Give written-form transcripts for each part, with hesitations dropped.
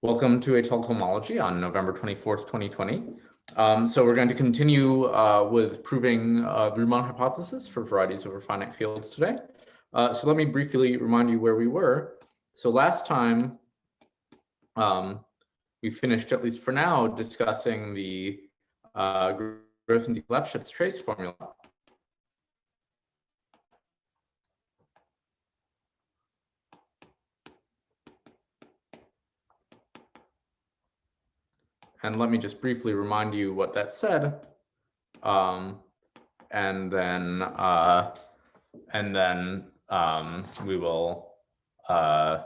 Welcome to Étale cohomology on November 24th, 2020. So we're going to continue with proving the Riemann hypothesis for varieties over finite fields today. So let me briefly remind you where we were. So last time we finished, at least for now, discussing the Lefschetz trace formula. And let me just briefly remind you what that said, and then we will kind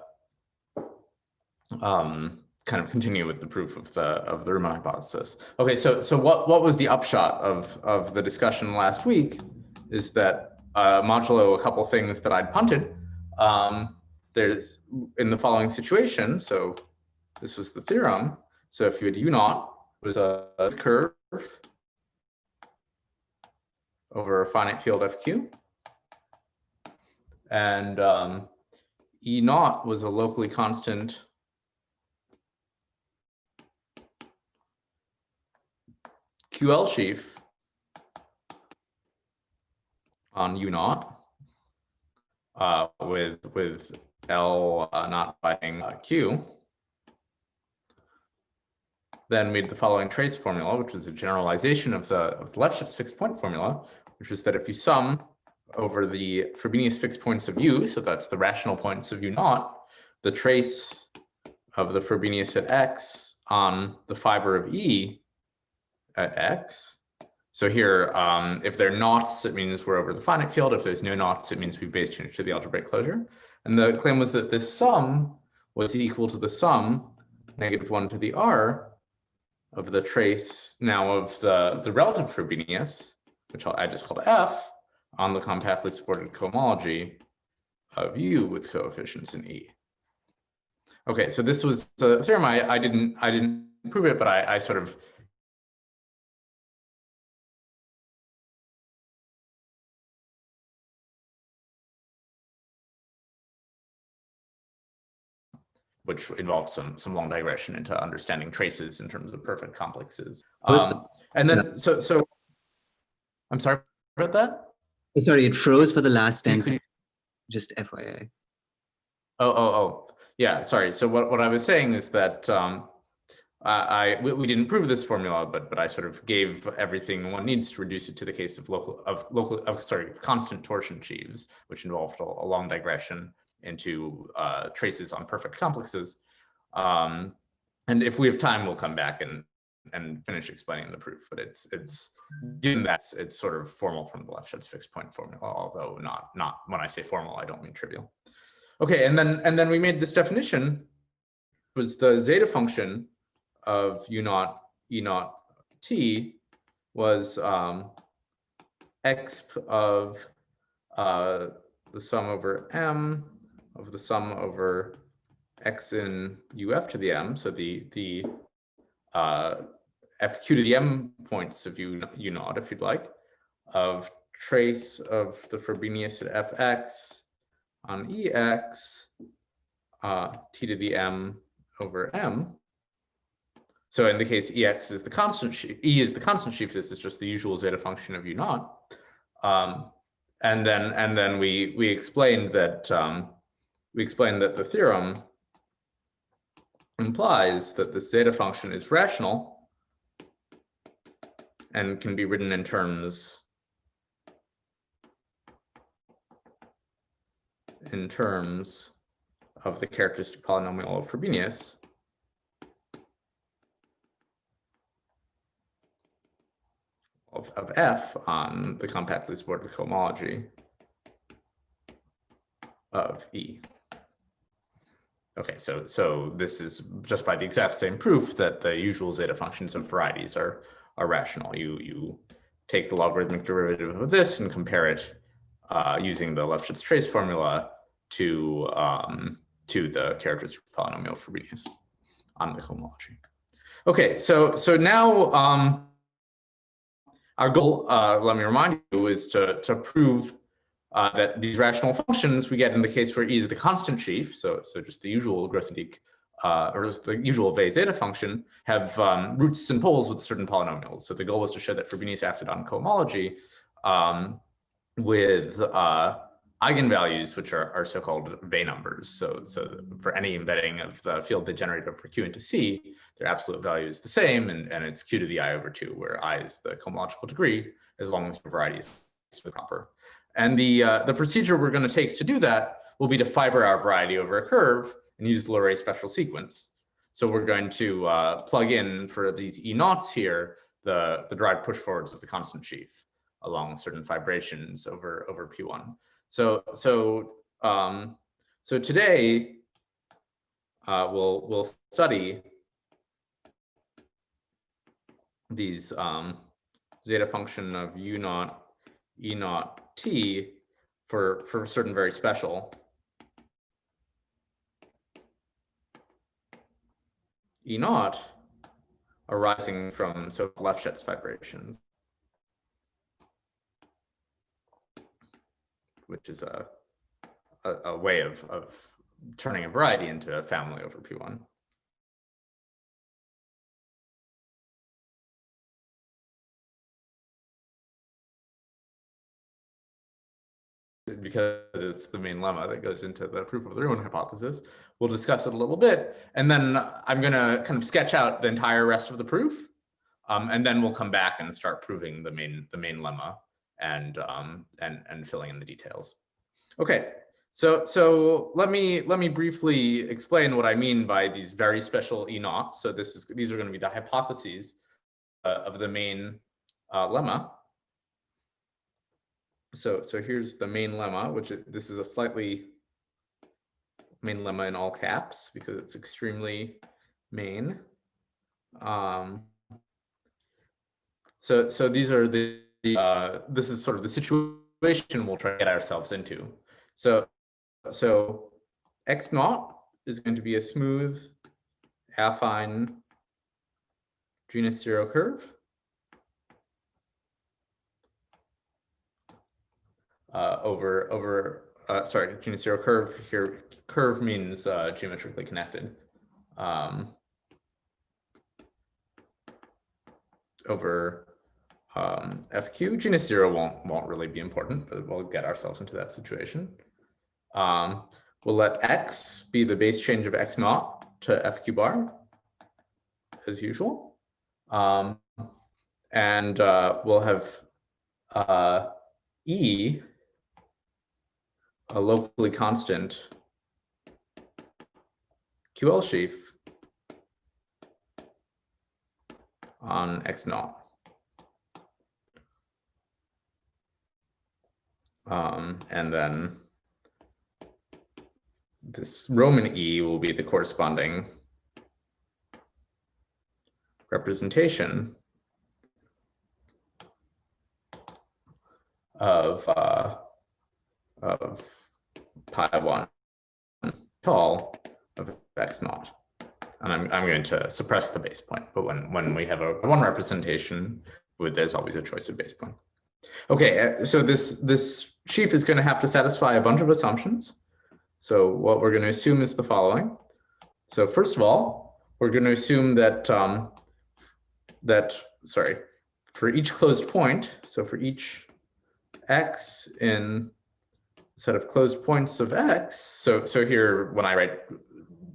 of continue with the proof of the Riemann hypothesis. Okay, so what was the upshot of the discussion last week is that modulo a couple things that I'd punted. There's in the following situation. So this was the theorem. So if you had U0 was a curve over a finite field FQ, and E0 was a locally constant QL sheaf on U0 with L not dividing Q. Then made the following trace formula, which is a generalization of the Lefschetz fixed point formula, which is that if you sum over the Frobenius fixed points of U, so that's the rational points of U0, the trace of the Frobenius at X on the fiber of E at X. So here, if they're knots, it means we're over the finite field. If there's no knots, it means we've base changed to the algebraic closure. And the claim was that this sum was equal to the sum -1 to the R of the trace now of the relative Frobenius, which I just called F, on the compactly supported cohomology of U with coefficients in E. Okay, so this was the theorem. I didn't prove it, but I sort of which involves some long digression into understanding traces in terms of perfect complexes. And then, so I'm sorry about that? Sorry, it froze for the last 10 seconds, just FYI. Oh, yeah, sorry. So what I was saying is that we didn't prove this formula, but I sort of gave everything one needs to reduce it to the case of constant torsion sheaves, which involved a long digression into traces on perfect complexes. And if we have time, we'll come back and finish explaining the proof. But it's given that it's sort of formal from the Lefschetz fixed point formula, although not when I say formal, I don't mean trivial. Okay, and then we made this definition, was the zeta function of U0 E0 T was exp of the sum over M of the sum over X in UF to the M, so the FQ to the M points of U0, if you'd like, of trace of the Frobenius at Fx on Ex, T to the M over M. So in the case Ex is the constant sheaf, E is the constant sheaf, this is just the usual zeta function of U0. And then we explained that the theorem implies that the zeta function is rational and can be written in terms of the characteristic polynomial of Frobenius of F on the compactly supported cohomology of E. Okay, so this is just by the exact same proof that the usual zeta functions of varieties are rational. You take the logarithmic derivative of this and compare it using the Lefschetz trace formula to the characteristic polynomial of Frobenius on the cohomology. Okay, so now our goal, let me remind you, is to prove that these rational functions we get in the case where E is the constant sheaf, so just the usual Grothendieck or the usual Vey zeta function, have roots and poles with certain polynomials. So the goal was to show that Frobenius acted on cohomology with eigenvalues, which are so-called Vey numbers. So for any embedding of the field degenerate over Q into C, their absolute value is the same, and it's Q to the I over 2, where I is the cohomological degree, as long as the variety is proper. And the procedure we're going to take to do that will be to fiber our variety over a curve and use the Leray special sequence. So we're going to plug in for these E naughts here, the derived push forwards of the constant sheaf along certain fibrations over P1. So today we'll study these zeta function of U naught, E naught, T for certain very special E naught arising from Lefschetz fibrations, which is a way of turning a variety into a family over P1. Because it's the main lemma that goes into the proof of the Riemann hypothesis. We'll discuss it a little bit, and then I'm going to kind of sketch out the entire rest of the proof, and then we'll come back and start proving the main lemma and filling in the details. Okay, so let me briefly explain what I mean by these very special E naught. So these are going to be the hypotheses of the main lemma. So here's the main lemma, which this is a slightly main lemma in all caps because it's extremely main. So these are this is sort of the situation we'll try to get ourselves into. So X naught is going to be a smooth affine genus zero curve. Sorry, genus zero curve here. Curve means geometrically connected. Over FQ. Genus zero won't really be important, but we'll get ourselves into that situation. We'll let X be the base change of X naught to FQ bar, as usual. And we'll have E, a locally constant QL sheaf on X naught. And then this Roman E will be the corresponding representation of pi 1 tall of X naught. And I'm going to suppress the base point, but when we have a one representation, there's always a choice of base point. Okay, so this sheaf is going to have to satisfy a bunch of assumptions. So what we're going to assume is the following. So first of all, we're going to assume that for each closed point, so for each X in a set of closed points of X, so here when I write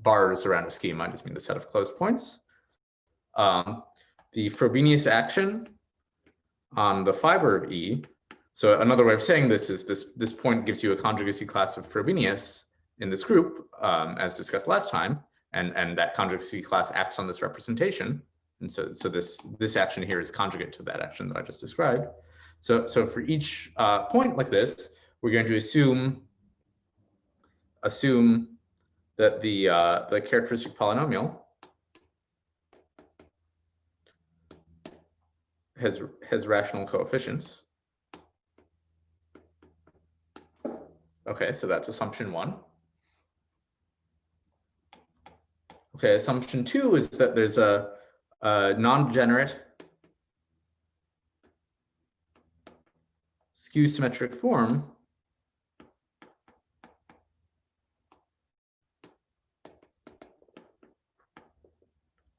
bars around a scheme, I just mean the set of closed points. The Frobenius action on the fiber of E. So another way of saying this is this point gives you a conjugacy class of Frobenius in this group, as discussed last time, and that conjugacy class acts on this representation. And so this action here is conjugate to that action that I just described. So for each point like this, we're going to assume that the characteristic polynomial has rational coefficients. Okay, so that's assumption 1. Okay, assumption 2 is that there's a non-degenerate skew symmetric form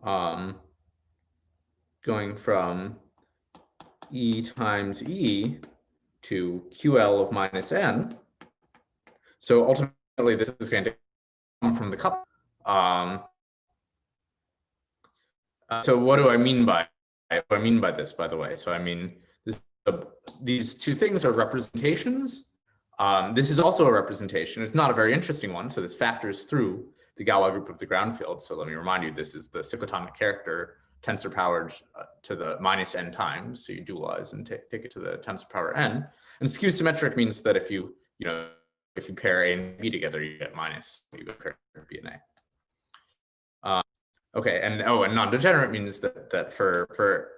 going from E times E to QL of minus N. So ultimately, this is going to come from the couple. So what do I mean by this, by the way? So I mean, these two things are representations. This is also a representation. It's not a very interesting one. So this factors through the Galois group of the ground field. So let me remind you, this is the cyclotonic character tensor powered to the minus n times. So you dualize and take it to the tensor power n. And skew symmetric means that if you pair A and B together, you get minus. You go pair B and A. Okay, and non-degenerate means that for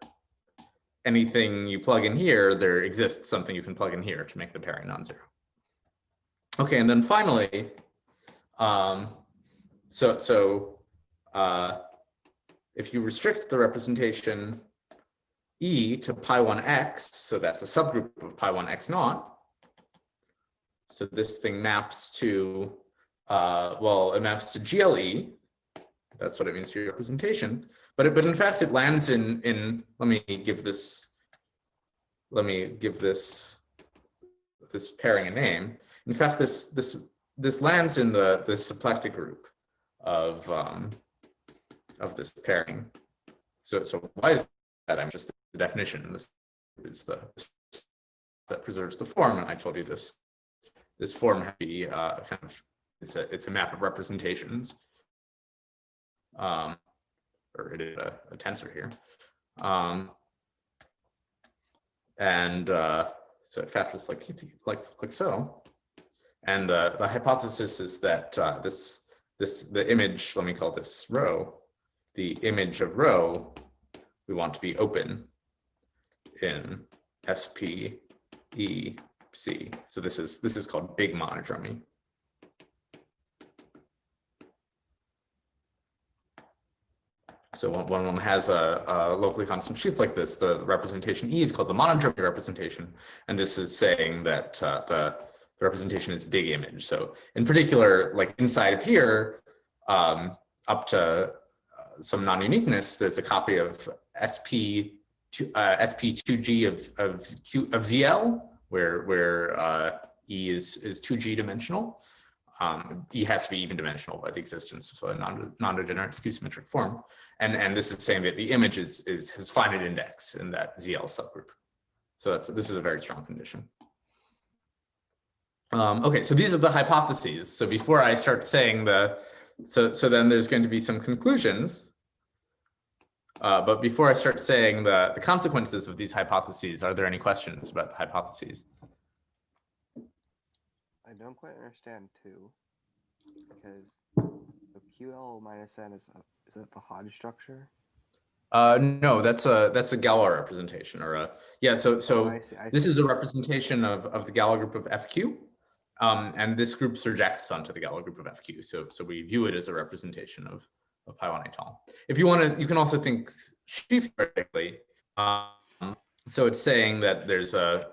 anything you plug in here, there exists something you can plug in here to make the pairing non-zero. Okay, and then finally, if you restrict the representation E to pi1x, so that's a subgroup of pi1x naught. So this thing maps to, it maps to GLE. That's what it means for your representation. But in fact, it lands in let me give this pairing a name. In fact, this lands in the symplectic group of this pairing. So why is that? I'm just the definition. This is that preserves the form, and I told you this form has to be kind of it's a map of representations. Or it is a tensor here. So it factors like so. And the hypothesis is that the image, let me call this rho, the image of rho, we want to be open in SP, E, C. So this is called big monodromy. So when one has a locally constant sheaf like this, the representation E is called the monodromy representation. And this is saying that the representation is big image. So in particular, like inside of here, up to some non-uniqueness, there's a copy of SP2G of ZL, where E is 2G dimensional. E has to be even dimensional by the existence of a non-degenerate skew symmetric form. And this is saying that the image has finite index in that ZL subgroup. So this is a very strong condition. Okay, so these are the hypotheses. So before I start saying so then there's going to be some conclusions. But before I start saying the consequences of these hypotheses, are there any questions about the hypotheses? I don't quite understand too, because the QL minus N is that the Hodge structure? No, that's a Galois representation, or I see. This is a representation of the Galois group of FQ, and this group surjects onto the Galois group of FQ. So we view it as a representation of pi1 étale. If you want to, you can also think sheaf theoretically. So it's saying that there's a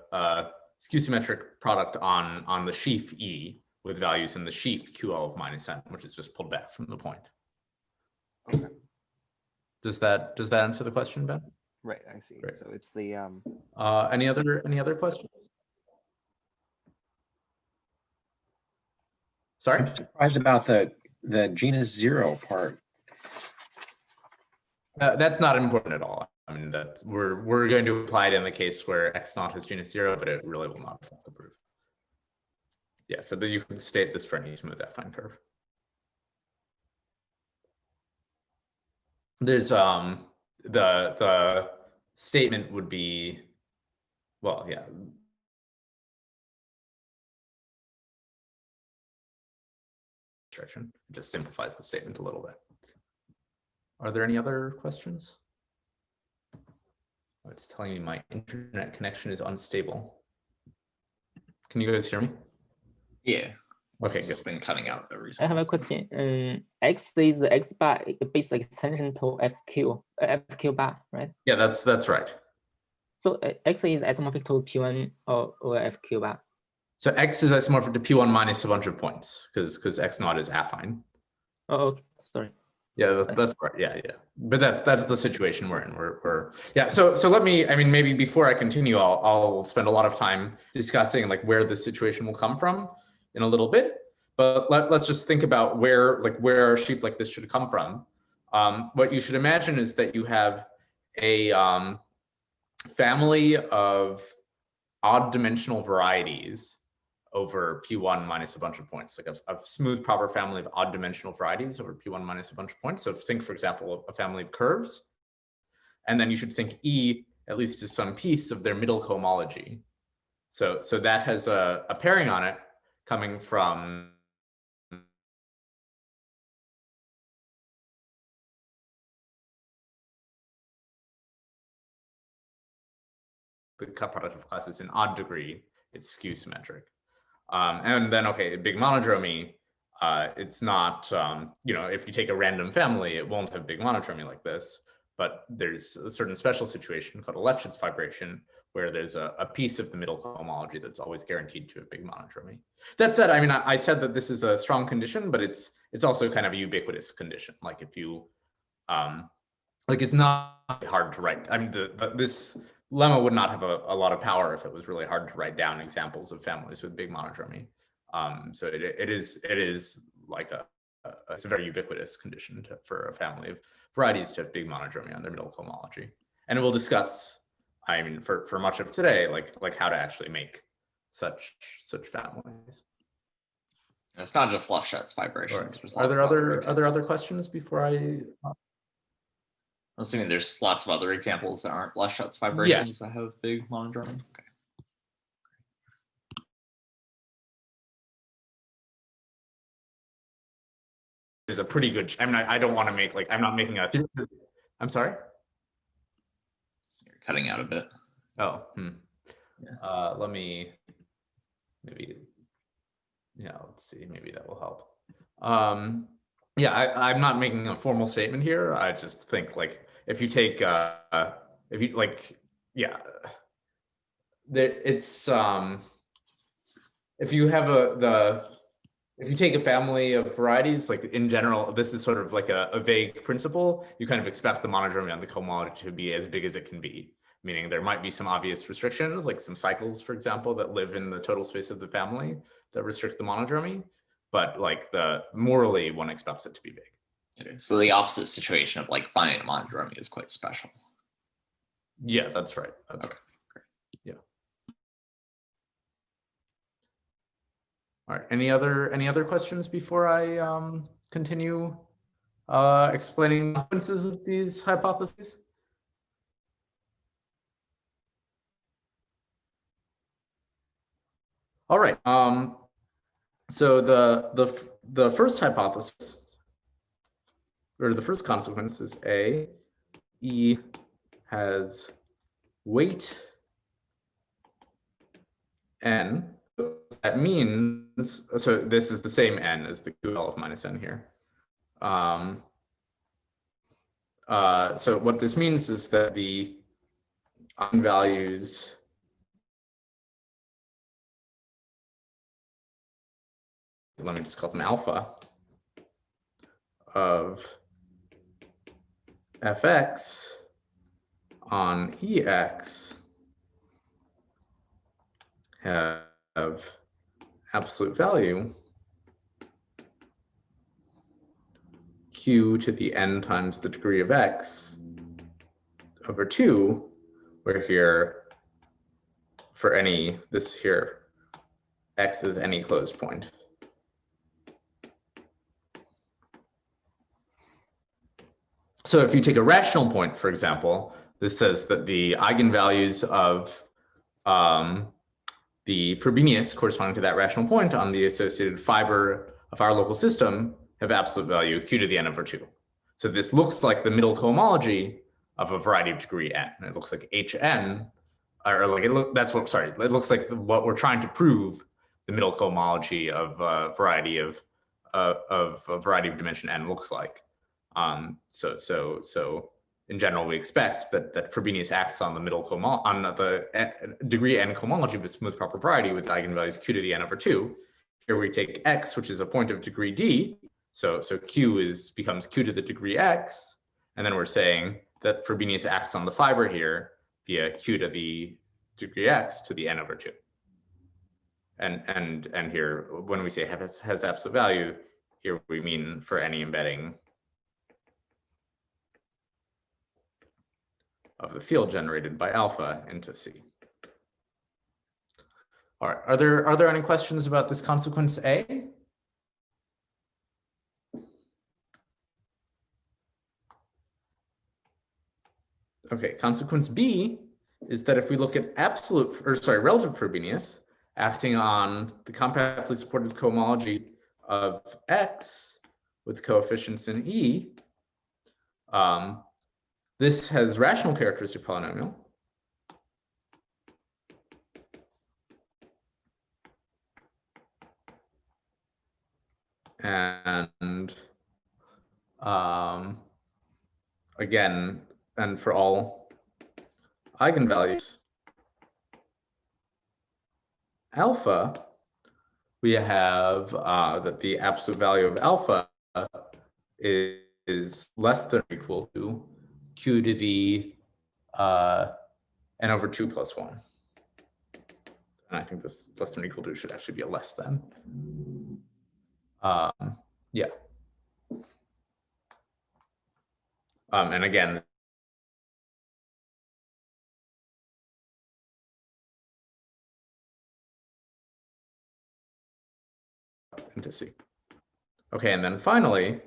skew symmetric product on the sheaf E with values in the sheaf QL of minus N, which is just pulled back from the point. Okay. Does that answer the question, Ben? Right, I see. Great. So it's the any other questions? Sorry? I'm surprised about the genus zero part. That's not important at all. I mean, we're going to apply it in the case where x naught has genus zero, but it really will not affect the proof. Yeah, so that you can state this for any smooth affine curve. There's the statement would be, well, yeah. It just simplifies the statement a little bit. Are there any other questions? Oh, it's telling me my internet connection is unstable. Can you guys hear me? Yeah. Okay, It's been cutting out the reason. I have a question. X is the X bar base extension to FQ bar, right? Yeah, that's right. So X is isomorphic to P1 or FQ bar. So X is isomorphic to P1 minus a bunch of points because X naught is affine. Oh, okay. Sorry. Yeah, that's right. Yeah. But that's the situation we're in. We're yeah. So let me. I mean, maybe before I continue, I'll spend a lot of time discussing like where this situation will come from in a little bit. But let's just think about where a sheaf like this should come from. What you should imagine is that you have a family of odd dimensional varieties over P1 minus a bunch of points, like a smooth proper family of odd dimensional varieties over P1 minus a bunch of points. So think, for example, a family of curves. And then you should think E at least is some piece of their middle cohomology. So that has a pairing on it coming from the cut product of classes in odd degree, it's skew symmetric. And then, okay, big monodromy, it's not, if you take a random family, it won't have big monodromy like this, but there's a certain special situation called a Lefschetz vibration where there's a piece of the middle cohomology that's always guaranteed to have big monodromy. That said, I mean, I said that this is a strong condition, but it's also kind of a ubiquitous condition. Like if you, it's not hard to write. I mean, this lemma would not have a lot of power if it was really hard to write down examples of families with big monodromy. So it is like it's a very ubiquitous condition for a family of varieties to have big monodromy on their middle cohomology. And we'll discuss, I mean, for much of today, like how to actually make such families. It's not just Lefschetz vibrations. Right. Are there other questions before I? I'm assuming there's lots of other examples that aren't Lefschetz vibrations that have big monodromy. Okay. Is a pretty good. I mean, I don't want to make I'm not making a. I'm sorry. You're cutting out a bit. Oh. Yeah. Let me maybe. Yeah. Let's see. Maybe that will help. Yeah, I'm not making a formal statement here. I just think if you take if you it's if you have if you take a family of varieties, like in general, this is sort of like a vague principle. You kind of expect the monodromy on the cohomology to be as big as it can be, meaning there might be some obvious restrictions, like some cycles, for example, that live in the total space of the family that restrict the monodromy. But morally, one expects it to be big. Okay. So the opposite situation of finite monodromy is quite special. Yeah, that's right. That's okay. Right. Yeah. All right. Any other questions before I continue explaining the consequences of these hypotheses? All right. So the first hypothesis, or the first consequence, is E has weight n. That means, so this is the same n as the QL of minus n here. So what this means is that the eigenvalues let me just call them alpha of fx on ex have absolute value q to the n times the degree of x over 2, where here for any, this here, x is any closed point. So if you take a rational point, for example, this says that the eigenvalues of the Frobenius corresponding to that rational point on the associated fiber of our local system have absolute value q to the n over 2. So this looks like the middle cohomology of a variety of degree n. It looks like Hn, it looks like what we're trying to prove, the middle cohomology of a variety of dimension n looks like. So in general, we expect that Frobenius acts on the middle on the degree n cohomology with smooth proper variety with eigenvalues q to the n over 2. Here we take x, which is a point of degree d. So Q becomes Q to the degree X, and then we're saying that Frobenius acts on the fiber here via Q to the degree X to the n over 2. And here, when we say has absolute value, here we mean for any embedding of the field generated by alpha into C. All right, are there any questions about this consequence A? Okay, consequence B is that if we look at relative Frobenius acting on the compactly supported cohomology of X with coefficients in E, this has rational characteristic polynomial. And again, and for all eigenvalues alpha, we have that the absolute value of alpha is less than or equal to Q to the n over 2 plus 1. And I think this less than or equal to should actually be a less than. Yeah. And again, into C. Okay, and then finally,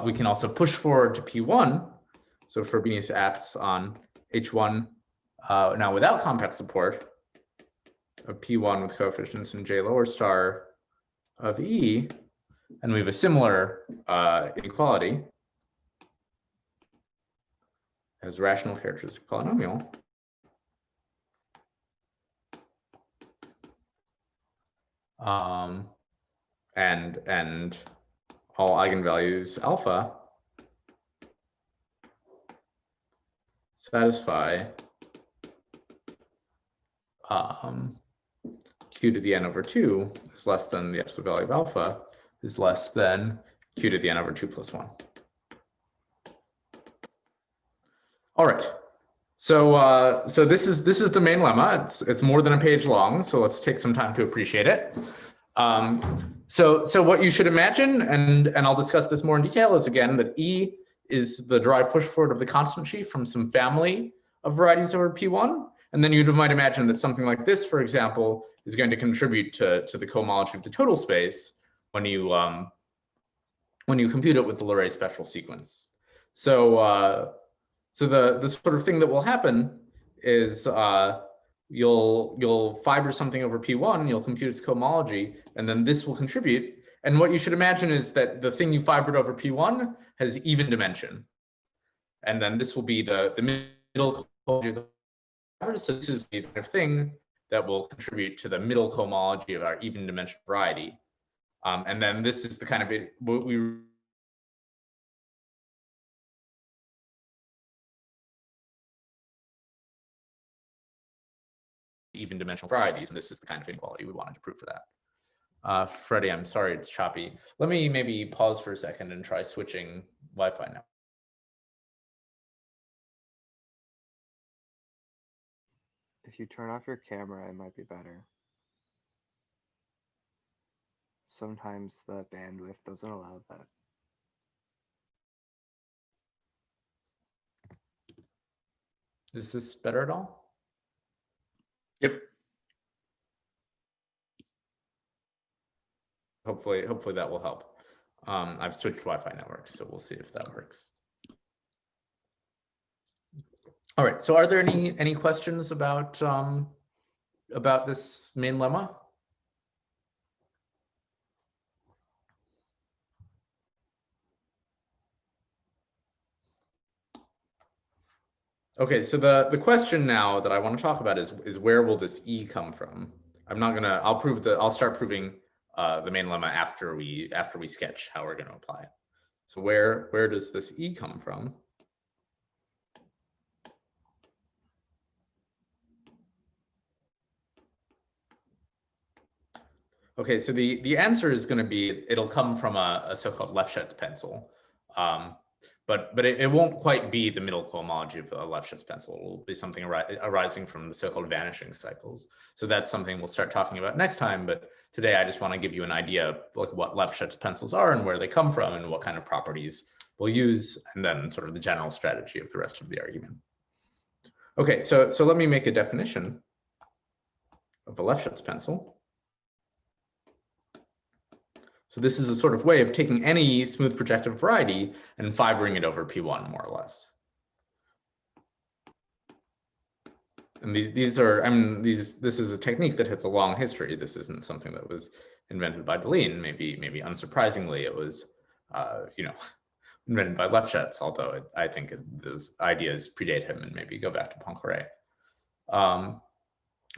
we can also push forward to P1. So Frobenius acts on H1 now without compact support of P1 with coefficients in J lower star of E, and we have a similar inequality as rational characteristic polynomial. And all eigenvalues alpha satisfy Q to the n over 2 is less than the absolute value of alpha is less than Q to the n over 2 plus 1. All right. So so this is the main lemma. It's more than a page long, so let's take some time to appreciate it. So what you should imagine, and I'll discuss this more in detail, is again that E is the derived push forward of the constant sheaf from some family of varieties over P1. And then you might imagine that something like this, for example, is going to contribute to the cohomology of the total space when you compute it with the Leray spectral sequence. So so the sort of thing that will happen is you'll fiber something over P1, you'll compute its cohomology, and then this will contribute. And what you should imagine is that the thing you fibered over P1 has even dimension. And then this will be the middle cohomology of the fibers. So this is the kind of thing that will contribute to the middle cohomology of our even dimension variety. And then this is the kind of what we even dimensional varieties, and this is the kind of inequality we wanted to prove for that. Freddie, I'm sorry, it's choppy. Let me maybe pause for a second and try switching Wi-Fi now. If you turn off your camera, it might be better. Sometimes the bandwidth doesn't allow that. Is this better at all? Yep. Hopefully that will help. I've switched Wi-Fi networks, so we'll see if that works. All right. So, are there any questions about this main lemma? Okay. So the question now that I want to talk about is where will this E come from? I'll start proving the main lemma after we sketch how we're going to apply it. So where does this E come from? Okay, so the answer is going to be, it'll come from a so-called Lefschetz pencil. But it won't quite be the middle cohomology of a Lefschetz pencil. It will be something arising from the so-called vanishing cycles. So that's something we'll start talking about next time. But today I just want to give you an idea of like what Lefschetz pencils are and where they come from and what kind of properties we'll use, and then sort of the general strategy of the rest of the argument. Okay, so let me make a definition of a Lefschetz pencil. So this is a sort of way of taking any smooth projective variety and fibering it over P1 more or less. And these are, I mean, this is a technique that has a long history. This isn't something that was invented by Deligne. Maybe unsurprisingly, it was, invented by Lefschetz, although I think those ideas predate him and maybe go back to Poincaré.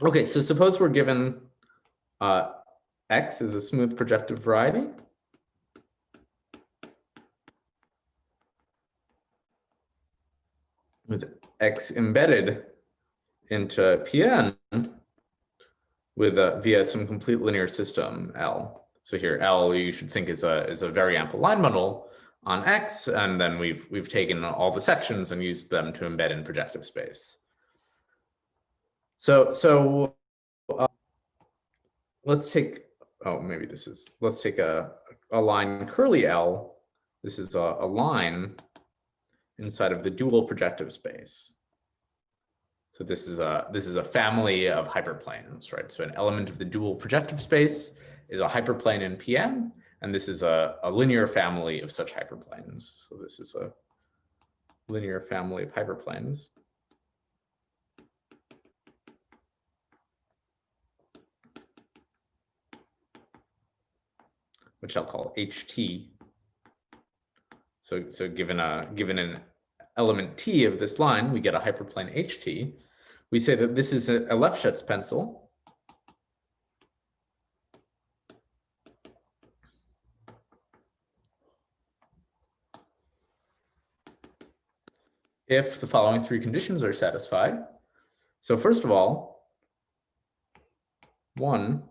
Okay, so suppose we're given X is a smooth projective variety. With X embedded into Pn with via some complete linear system L. So here L you should think is a very ample line bundle on X, and then we've taken all the sections and used them to embed in projective space. So let's take, let's take a line curly L. This is a line inside of the dual projective space. So this is a family of hyperplanes, right? So an element of the dual projective space is a hyperplane in Pn, and this is a linear family of such hyperplanes. So this is a linear family of hyperplanes. Which I'll call HT. So given an element T of this line, we get a hyperplane HT. We say that this is a Lefschetz pencil. If the following three conditions are satisfied. So first of all, one,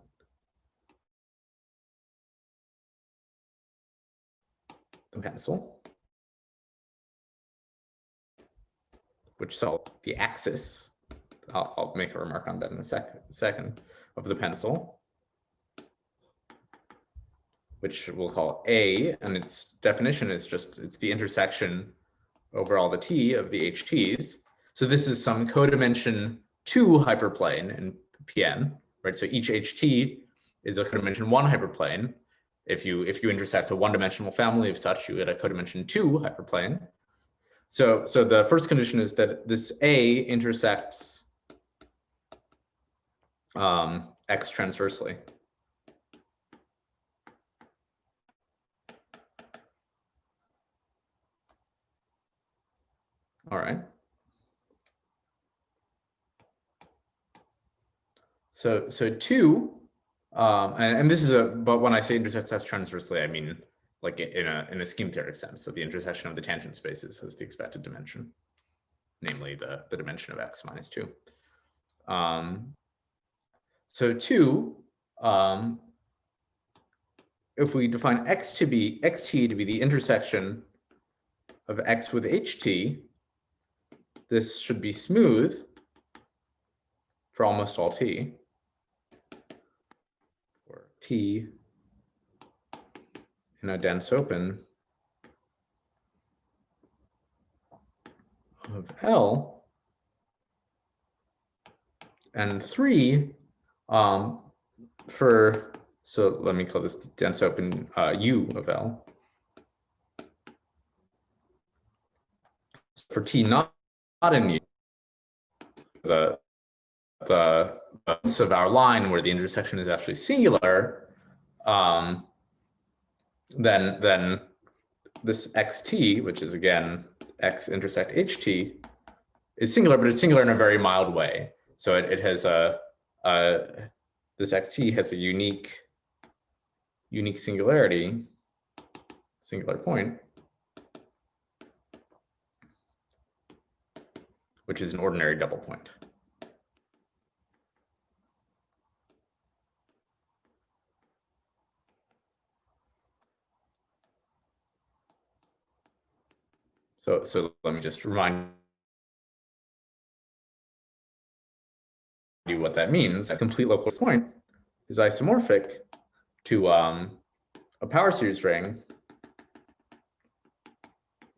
the pencil, which so the axis, I'll make a remark on that in a second, of the pencil, which we'll call A, and its definition is just, it's the intersection over all the T of the HTs. So this is some codimension 2 hyperplane in Pn, right? So each HT is a codimension 1 hyperplane. If you intersect a one-dimensional family of such, you get a codimension 2 hyperplane. So the first condition is that this A intersects X transversely. All right. So 2, and this is but when I say intersects X transversely, I mean like in a scheme theoretic sense. So the intersection of the tangent spaces has the expected dimension, namely the dimension of X minus 2. So 2, if we define xt to be the intersection of X with HT, this should be smooth for almost all T. For T in a dense open of L, and 3 so let me call this dense open U of L. For T not in U, the of our line where the intersection is actually singular, then this xt, which is again X intersect HT, is singular, but it's singular in a very mild way. So it has this xt has a unique singularity, singular point, which is an ordinary double point. So let me just remind you what that means. A complete local point is isomorphic to a power series ring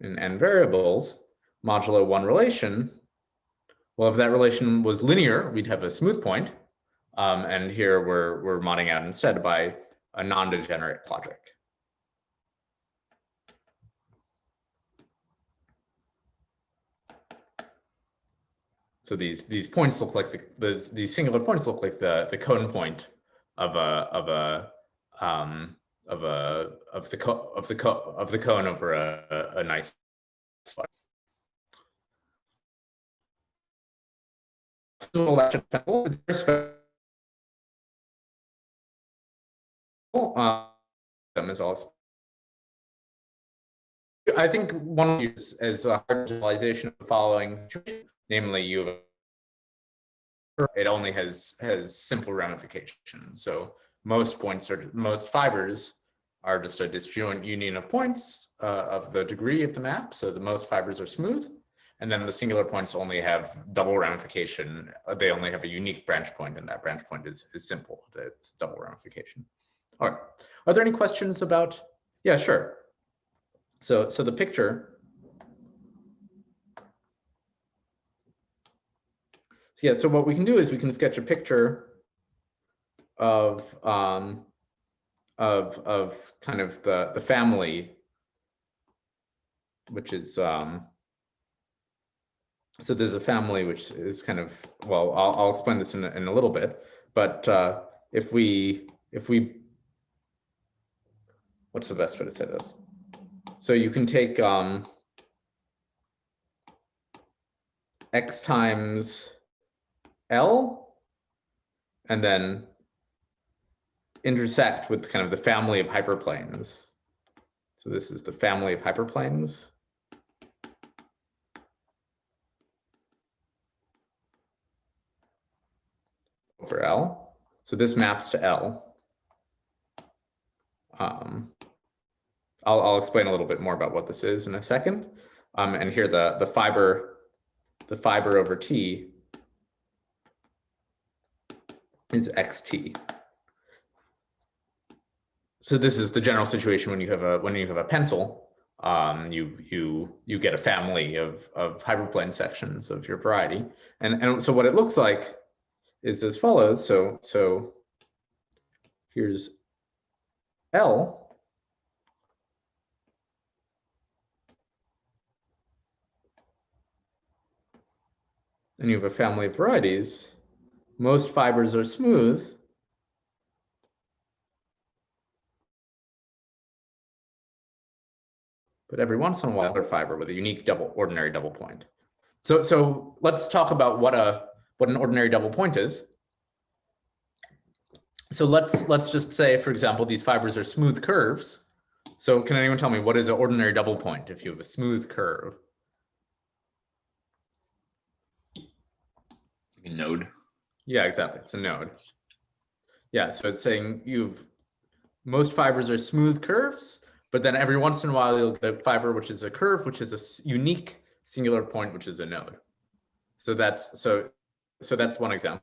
in n variables modulo one relation. Well, if that relation was linear, we'd have a smooth point. And here we're modding out instead by a non-degenerate quadric. So these points look like these singular points look like the cone point of the cone over a nice spot. Is all. I think one is as a hard generalization of the following, namely it only has simple ramification. So most fibers are just a disjoint union of points of the degree of the map. So the most fibers are smooth. And then the singular points only have double ramification. They only have a unique branch point, and that branch point is simple. It's double ramification. All right. Are there any questions about? Yeah, sure. So the picture. So yeah, so what we can do is we can sketch a picture of kind of the family, which is so there's a family which is kind of, well, I'll explain this in a little bit, but if we what's the best way to say this? So you can take x times L and then intersect with kind of the family of hyperplanes. So this is the family of hyperplanes. Over L. So this maps to L. I'll explain a little bit more about what this is in a second. And here the fiber over T is xt. So this is the general situation when you have a pencil. You get a family of hyperplane sections of your variety, and so what it looks like is as follows. So here's L. And you have a family of varieties. Most fibers are smooth. But every once in a while, a fiber with a unique ordinary double point. So let's talk about what an ordinary double point is. So let's just say, for example, these fibers are smooth curves. So can anyone tell me what is an ordinary double point if you have a smooth curve? A node. Yeah, exactly. It's a node. Yeah, so it's saying most fibers are smooth curves, but then every once in a while you'll get a fiber which is a curve, which is a unique singular point, which is a node. So that's one example.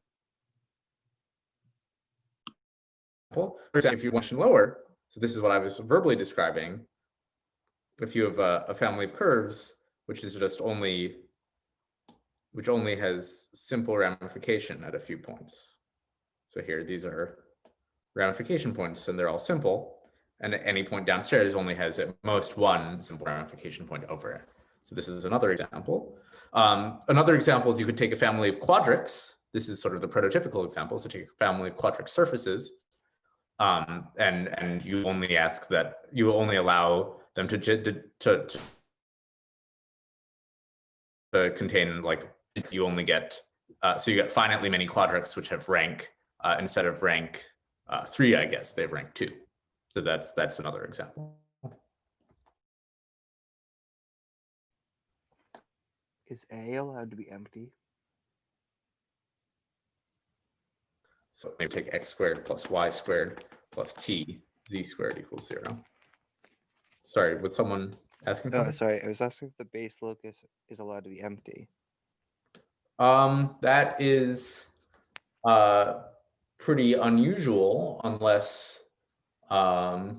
If you mention lower, so this is what I was verbally describing. If you have a family of curves, which only has simple ramification at a few points. So here, these are ramification points, and they're all simple. And at any point downstairs only has at most one simple ramification point over it. So this is another example. Another example is you could take a family of quadrics. This is sort of the prototypical example. So take a family of quadric surfaces. And you only ask that you only allow them to contain, like, you only get so you get finitely many quadrics which have rank instead of rank 3, I guess they have rank 2. So that's another example. Is A allowed to be empty? So maybe take x squared plus y squared plus t, z squared equals 0. Sorry, would someone asking? Oh, something? sorry. I was asking if the base locus is allowed to be empty. That is pretty unusual unless I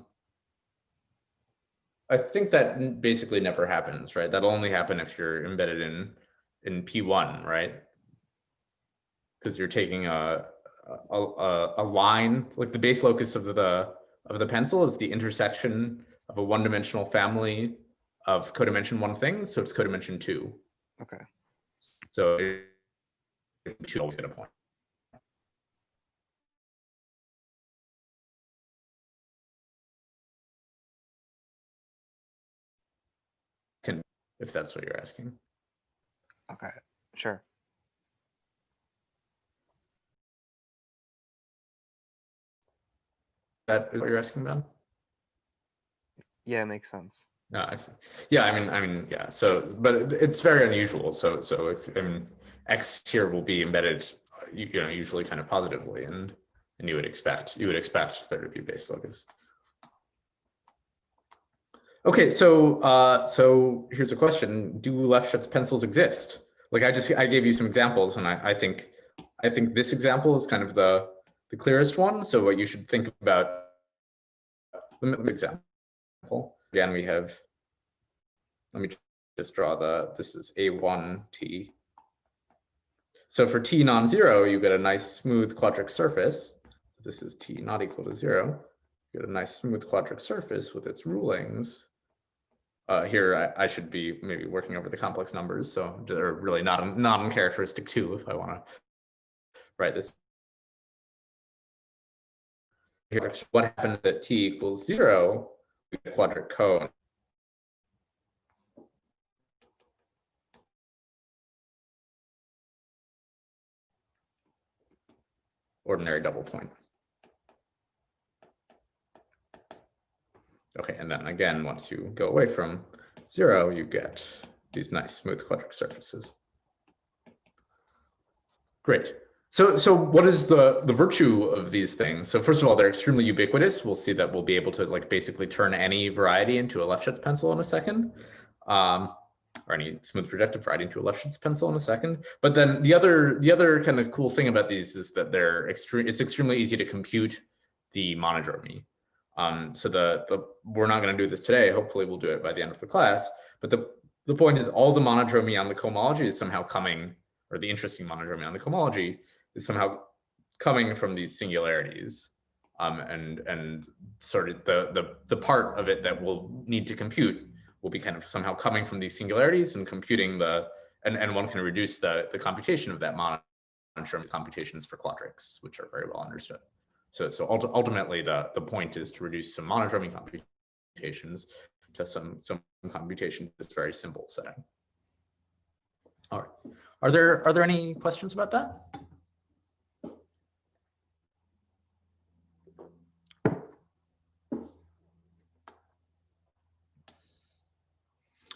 think that basically never happens, right? That'll only happen if you're embedded in P1, right? Because you're taking a line, like the base locus of the pencil is the intersection of a one-dimensional family of codimension 1 things, so it's codimension 2. Okay. So it should always get a point. If that's what you're asking. Okay. Sure. That is what you're asking about? Yeah, makes sense. No, I see. Yeah, I mean, yeah. So, but it's very unusual. So if X here will be embedded, you know, usually kind of positively, and you would expect there to be base locus. Okay, so here's a question: do Lefschetz pencils exist? Like I gave you some examples, and I think this example is kind of the clearest one. So what you should think about. Example. Again, we have, let me just draw this is A1T. So for T non-zero, you get a nice smooth quadric surface. This is T not equal to 0. You get a nice smooth quadric surface with its rulings. Here, I should be maybe working over the complex numbers, so they're really not uncharacteristic too, if I want to write this. Here, what happens at T equals 0? We get a quadric cone. Ordinary double point. Okay, and then again, once you go away from 0, you get these nice smooth quadric surfaces. Great. So what is the virtue of these things? So first of all, they're extremely ubiquitous. We'll see that we'll be able to like basically turn any variety into a Lefschetz pencil in a second, or any smooth projective variety into a Lefschetz pencil in a second. But then the other kind of cool thing about these is that it's extremely easy to compute the monodromy. So we're not going to do this today. Hopefully, we'll do it by the end of the class. But the point is, all the monodromy on the cohomology is somehow coming, or the interesting monodromy on the cohomology is somehow coming from these singularities, and sort of the part of it that we'll need to compute will be kind of somehow coming from these singularities and computing and one can reduce the computation of that monodromy computations for quadrics, which are very well understood. So ultimately the point is to reduce some monodromy computations to some computation in this very simple setting. All right. Are there any questions about that?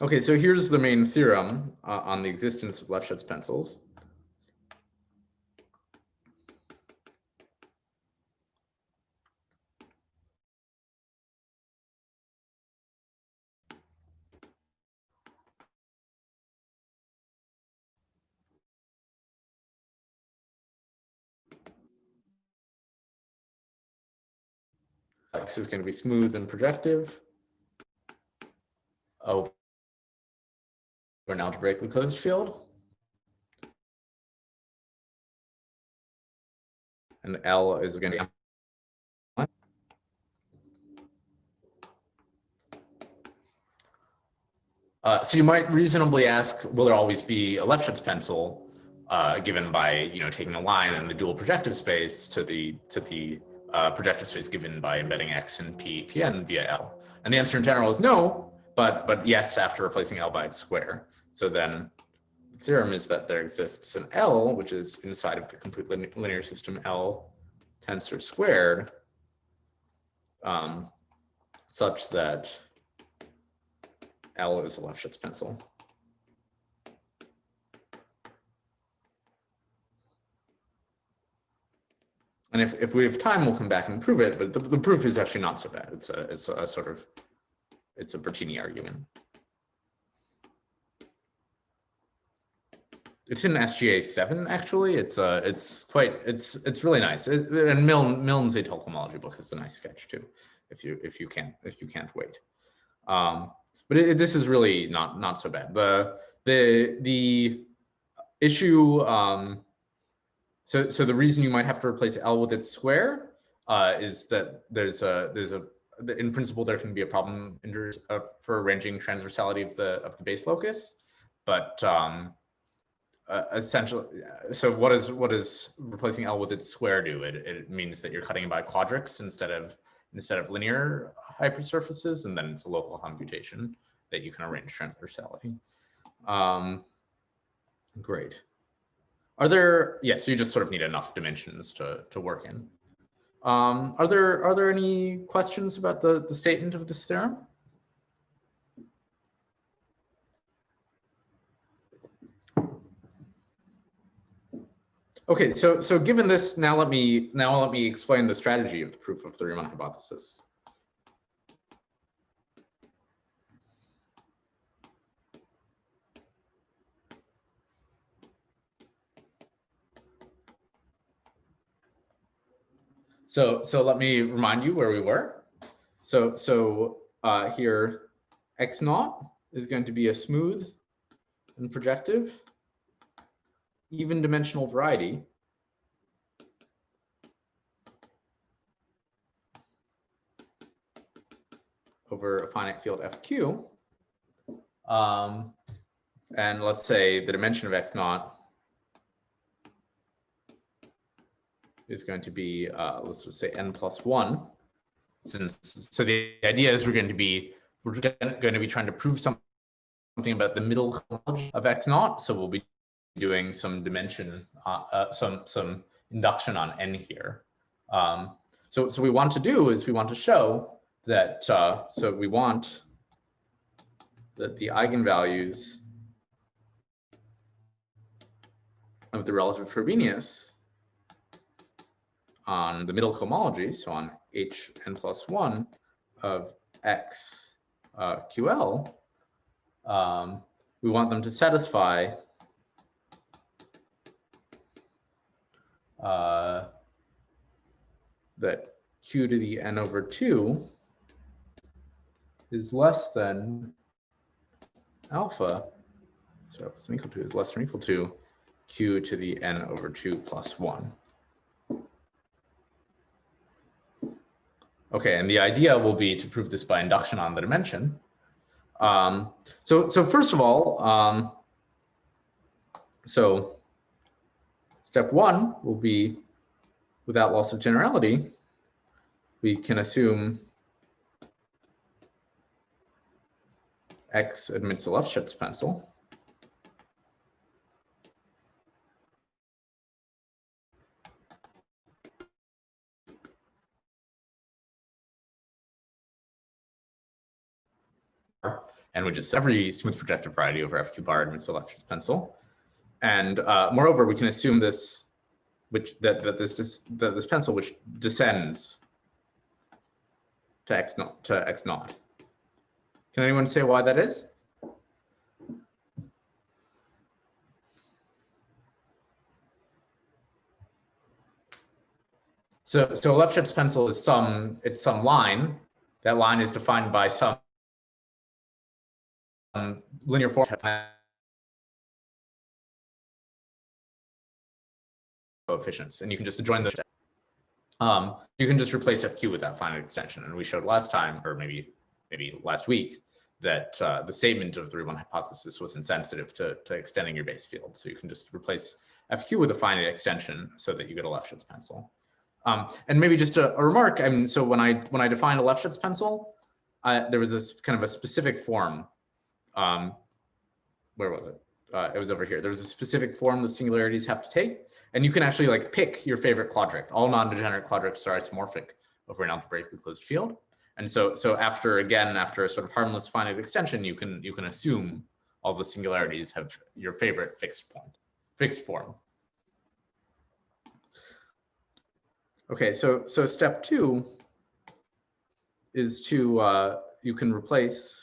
Okay, so here's the main theorem on the existence of Lefschetz pencils. X is going to be smooth and projective. Oh, an algebraically closed field. And L is going to be so you might reasonably ask, will there always be a Lefschetz pencil given by taking a line in the dual projective space to the projective space given by embedding X and Pn via L? And the answer in general is no, but yes after replacing L by its square. So then the theorem is that there exists an L, which is inside of the complete linear system L tensor squared, such that L is a Lefschetz pencil. And if we have time, we'll come back and prove it, but the proof is actually not so bad. It's a Bertini argument. It's in SGA 7 actually. It's really nice. And Milne's Étale cohomology book is a nice sketch too, if you can't wait. But this is really not so bad. The issue, so the reason you might have to replace L with its square is that there's in principle there can be a problem for arranging transversality of the base locus, but essentially, so what does replacing L with its square do? It means that you're cutting by quadrics instead of linear hypersurfaces, and then it's a local computation that you can arrange transversality. Great. Are there, so you just sort of need enough dimensions to work in. Are there any questions about the statement of this theorem? Okay, so given this, now let me explain the strategy of the proof of the Riemann hypothesis. So let me remind you where we were. So here, x0 is going to be a smooth and projective even dimensional variety over a finite field FQ. And let's say the dimension of x0 is going to be, let's just say n+1. So the idea is we're going to be trying to prove something about the middle cohomology of x0. So we'll be doing some dimension, some induction on n here. So we want to do is we want to show that, so we want that the eigenvalues of the relative Frobenius on the middle cohomology, so on Hn+1 of x QL, we want them to satisfy that q to the n over 2 is less than alpha, so less than equal to is less than equal to q to the n over 2 plus 1. Okay, and the idea will be to prove this by induction on the dimension. So first of all, so step 1 will be, without loss of generality, we can assume X admits a Lefschetz pencil. And we just every smooth projective variety over FQ bar admits a Lefschetz pencil. And moreover, we can assume this, this pencil which descends to x0. Can anyone say why that is? So a Lefschetz pencil is some line. That line is defined by some linear form coefficients, and you can just join the. You can just replace FQ with that finite extension, and we showed last time, or maybe last week, that the statement of the Riemann hypothesis was insensitive to extending your base field. So you can just replace FQ with a finite extension so that you get a Lefschetz pencil. And maybe just a remark. I mean, so when I defined a Lefschetz pencil, there was this kind of a specific form. Where was it? It was over here. There was a specific form the singularities have to take, and you can actually like pick your favorite quadric. All non-degenerate quadrics are isomorphic over an algebraically closed field. And so after a sort of harmless finite extension, you can assume all the singularities have your favorite fixed form. Okay, so step 2 is to you can replace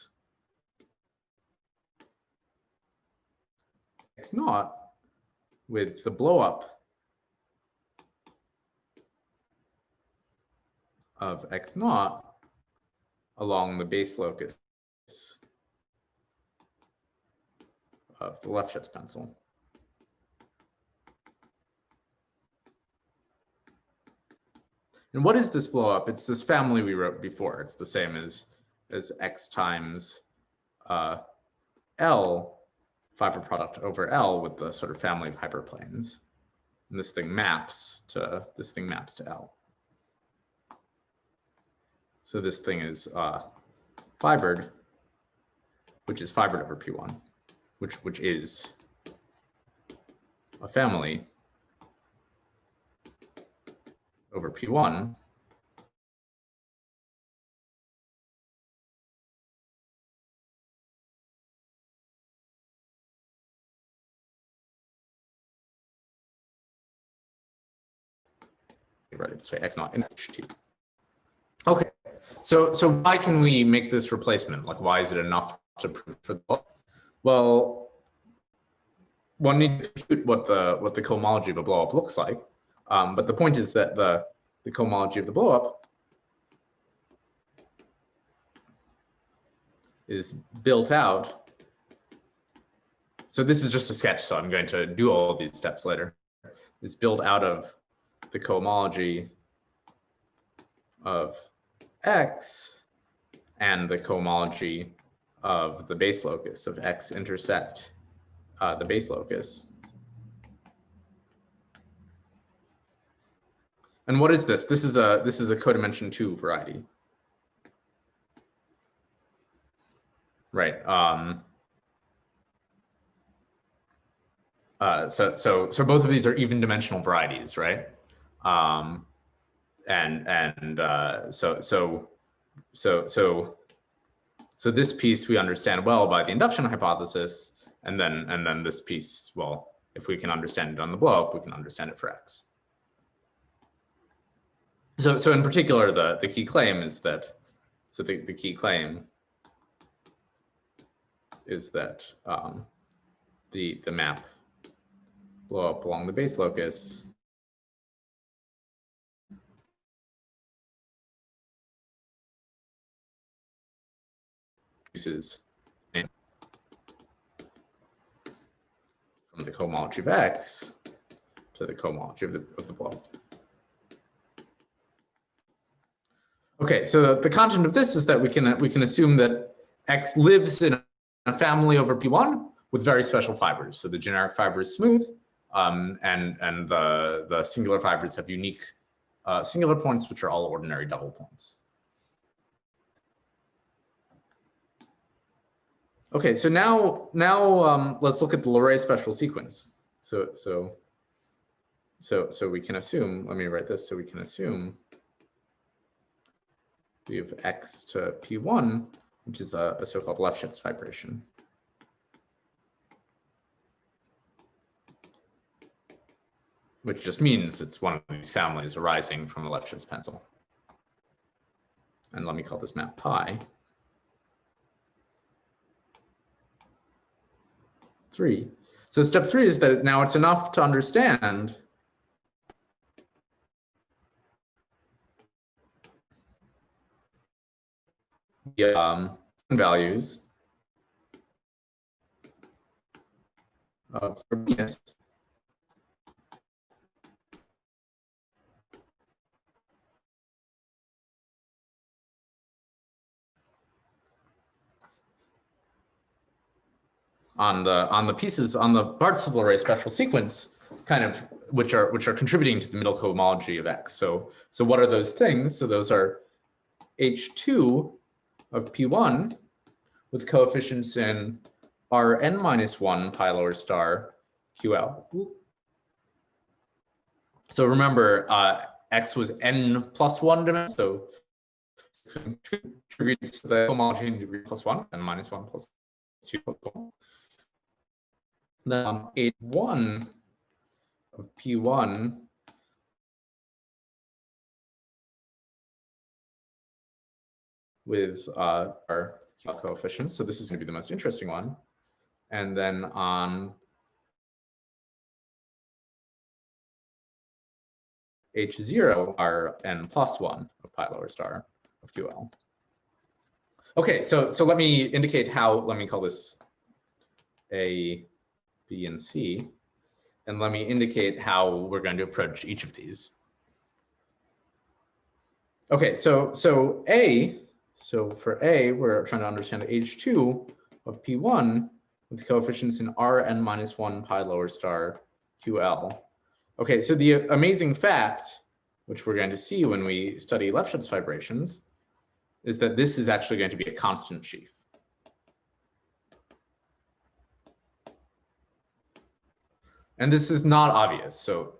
x0 with the blowup of x naught along the base locus of the Lefschetz pencil. And what is this blowup? It's this family we wrote before. It's the same as x times L fiber product over L with the sort of family of hyperplanes. And this thing maps to L. So this thing is fibered, which is fibered over P1, which is a family over P1 write it this way, x naught in H2. Okay, so why can we make this replacement? Like, why is it enough to prove for the blowup? Well, one needs to compute what the cohomology of a blowup looks like. But the point is that the cohomology of the blowup is built out. So this is just a sketch, so I'm going to do all of these steps later. It's built out of the cohomology of x and the cohomology of the base locus of x intersect the base locus. And what is this? This is a codimension 2 variety. Right. So both of these are even dimensional varieties, right? So this piece we understand well by the induction hypothesis, and then this piece, well, if we can understand it on the blowup, we can understand it for x. So in particular, the key claim is that, the key claim is that the map blow up along the base locus uses from the cohomology of x to the cohomology of the blow. Okay, so the content of this is that we can assume that x lives in a family over P1 with very special fibers. So the generic fiber is smooth, and the singular fibers have unique singular points, which are all ordinary double points. Okay, so now let's look at the Leray special sequence. So we can assume, let me write this, so we can assume we have x to P1, which is a so-called Lefschetz fibration. Which just means it's one of these families arising from a Lefschetz pencil. And let me call this map pi. 3. So step 3 is that now it's enough to understand the values of Frobenius on the pieces, on the parts of the Leray special sequence, kind of which are contributing to the middle cohomology of x. So what are those things? So those are H2 of P1 with coefficients in Rn minus 1 pi lower star QL. So remember, x was n plus 1 dimension, so contributes to the cohomology in degree plus 1 and minus 1 plus 2 plus 1. Then H1 of P1 with our QL coefficients. So this is going to be the most interesting one. And then on H0 are n plus 1 of pi lower star of QL. Okay, so let me indicate how, let me call this A, B, and C, and let me indicate how we're going to approach each of these. Okay, so for A, we're trying to understand H2 of P1 with coefficients in Rn minus 1 pi lower star QL. Okay, so the amazing fact, which we're going to see when we study Lefschetz vibrations, is that this is actually going to be a constant sheaf. And this is not obvious. So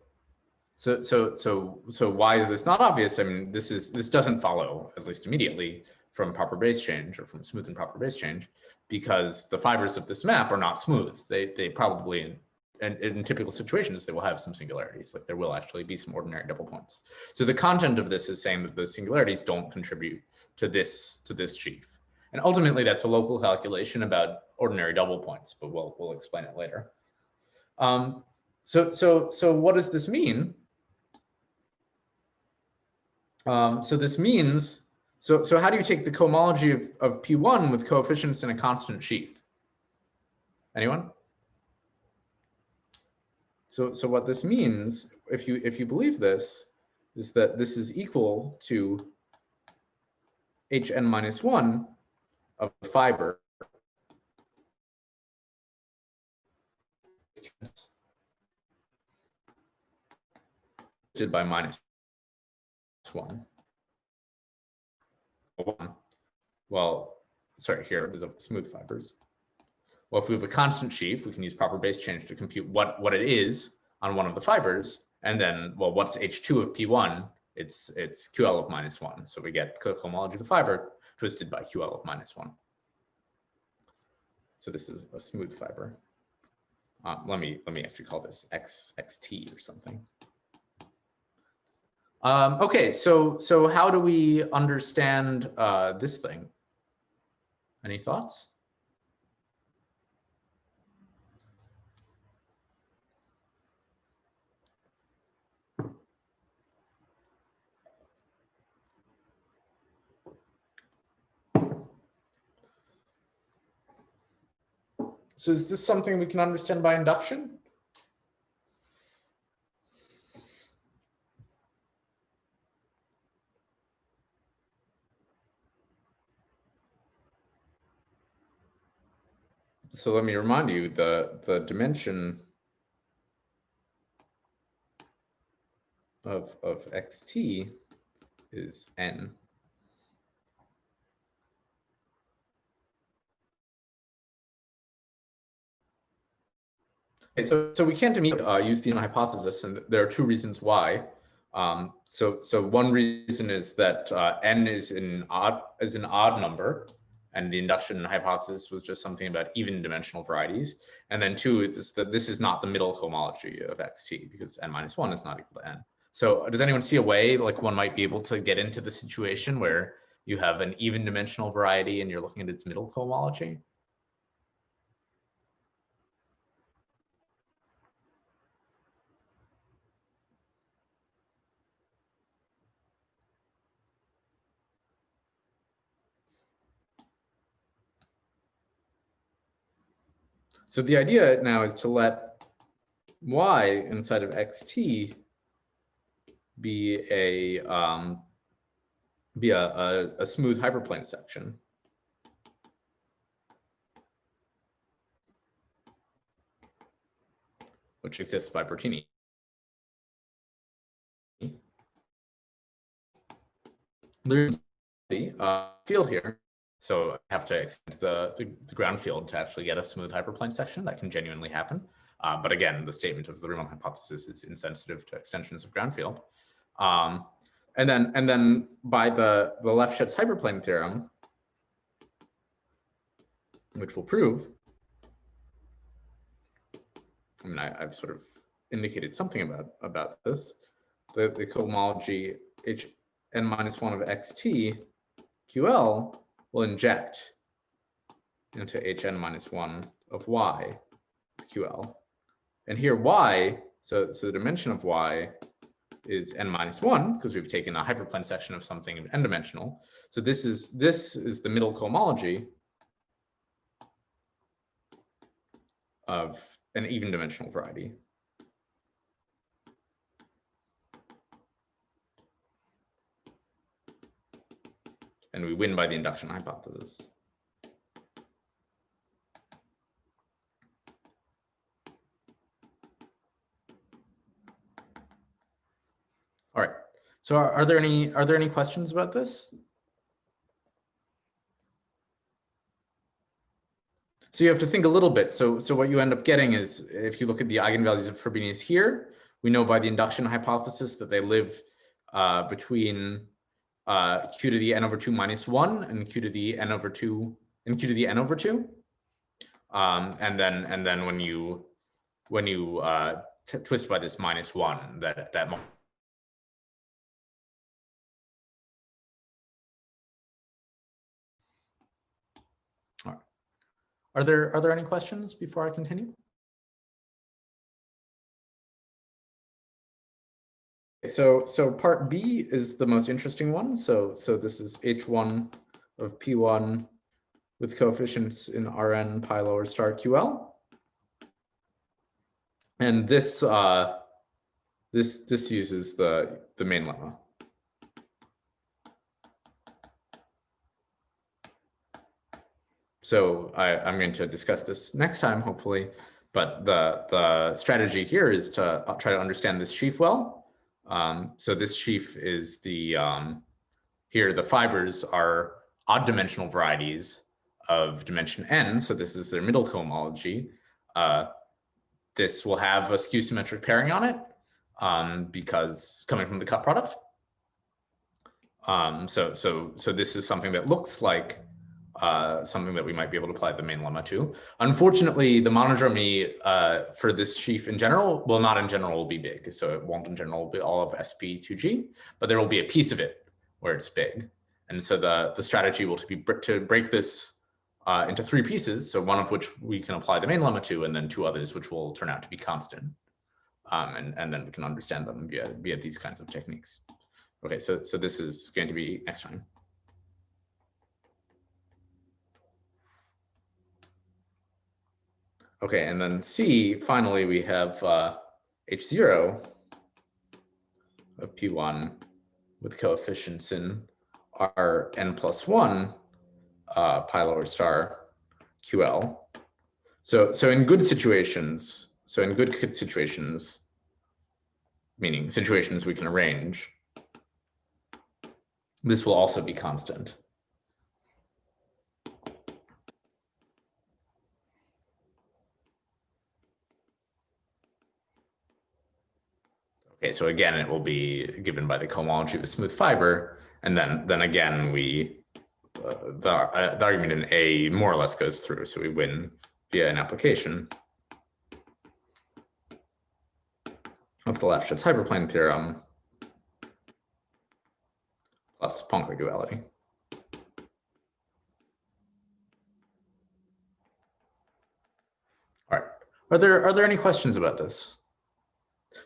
why is this not obvious? I mean, this doesn't follow, at least immediately, from proper base change or from smooth and proper base change, because the fibers of this map are not smooth. They probably, and in typical situations, they will have some singularities. Like there will actually be some ordinary double points. So the content of this is saying that the singularities don't contribute to this sheaf. And ultimately, that's a local calculation about ordinary double points, but we'll explain it later. So what does this mean? So this means, so how do you take the cohomology of P1 with coefficients in a constant sheaf? Anyone? So what this means, if you believe this, is that this is equal to Hn minus 1 of the fiber by minus 1. Well, sorry, here is smooth fibers. Well, if we have a constant sheaf, we can use proper base change to compute what it is on one of the fibers. And then, well, what's H2 of P1? It's QL of minus 1. So we get the cohomology of the fiber twisted by QL of minus 1. So this is a smooth fiber. Let me actually call this XT or something. Okay, so how do we understand this thing? Any thoughts? So is this something we can understand by induction? So let me remind you, the dimension of xt is n. Okay, so we can't use the hypothesis, and there are two reasons why. So one reason is that n is an odd number, and the induction hypothesis was just something about even dimensional varieties. And then two is that this is not the middle cohomology of xt, because n minus 1 is not equal to n. So does anyone see a way like one might be able to get into the situation where you have an even dimensional variety and you're looking at its middle cohomology? So the idea now is to let y inside of xt be a smooth hyperplane section. Which exists by Bertini. There's the field here. So I have to extend the ground field to actually get a smooth hyperplane section. That can genuinely happen. But again, the statement of the Riemann hypothesis is insensitive to extensions of ground field. And then by the Lefschetz hyperplane theorem, which will prove, I mean, I've sort of indicated something about this, the cohomology Hn minus 1 of xt QL will inject into Hn minus 1 of y with QL. And here y, so the dimension of y is n minus 1, because we've taken a hyperplane section of something n-dimensional. So this is the middle cohomology of an even dimensional variety. And we win by the induction hypothesis. All right. So are there any questions about this? So you have to think a little bit. So what you end up getting is, if you look at the eigenvalues of Frobenius here, we know by the induction hypothesis that they live between q to the n over 2 minus 1 and q to the n over 2 and q to the n over 2. And then when you twist by this minus 1, that all right. Are there any questions before I continue? So part B is the most interesting one. So this is H1 of P1 with coefficients in Rn pi lower star QL. And this uses the main lemma. So I'm going to discuss this next time, hopefully. But the strategy here is to try to understand this sheaf well. So this sheaf is here the fibers are odd dimensional varieties of dimension n. So this is their middle cohomology. This will have a skew symmetric pairing on it because coming from the cut product. So this is something that looks like something that we might be able to apply the main lemma to. Unfortunately, the monodromy for this sheaf in general will be big. So it won't in general be all of sp2g, but there will be a piece of it where it's big. And so the strategy will be to break this into 3 pieces. So one of which we can apply the main lemma to, and then 2 others which will turn out to be constant. And then we can understand them via these kinds of techniques. Okay, so this is going to be next time. Okay, and then C, finally, we have H0 of P1 with coefficients in Rn plus 1 pi lower star QL. So in good situations, meaning situations we can arrange, this will also be constant. Okay, so again, it will be given by the cohomology of a smooth fiber, and then again the argument in A more or less goes through, so we win via an application of the Lefschetz hyperplane theorem plus Poincare duality. All right, are there any questions about this?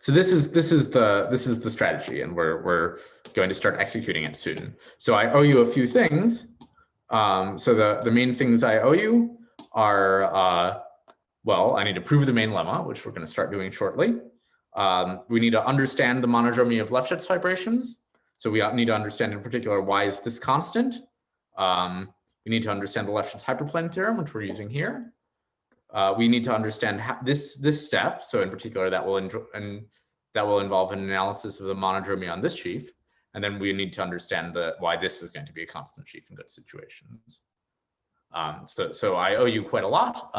So this is the strategy, and we're going to start executing it soon. So I owe you a few things. So the main things I owe you are, well, I need to prove the main lemma, which we're going to start doing shortly. We need to understand the monodromy of Lefschetz vibrations. So we need to understand in particular, why is this constant? We need to understand the Lefschetz hyperplane theorem, which we're using here. We need to understand this step. So in particular, that will involve an analysis of the monodromy on this sheaf. And then we need to understand why this is going to be a constant sheaf in good situations. So I owe you quite a lot.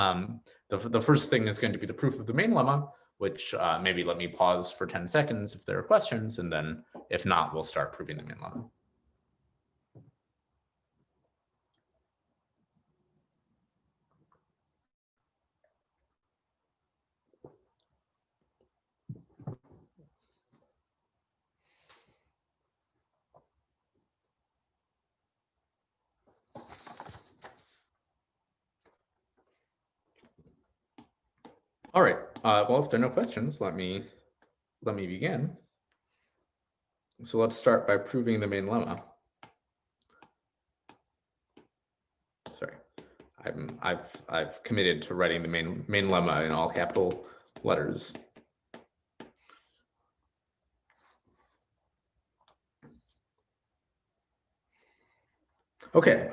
The first thing is going to be the proof of the main lemma, which maybe let me pause for 10 seconds if there are questions. And then if not, we'll start proving the main lemma. All right. Well, if there are no questions, let me begin. So let's start by proving the main lemma. Sorry, I've committed to writing the main lemma in all capital letters. Okay,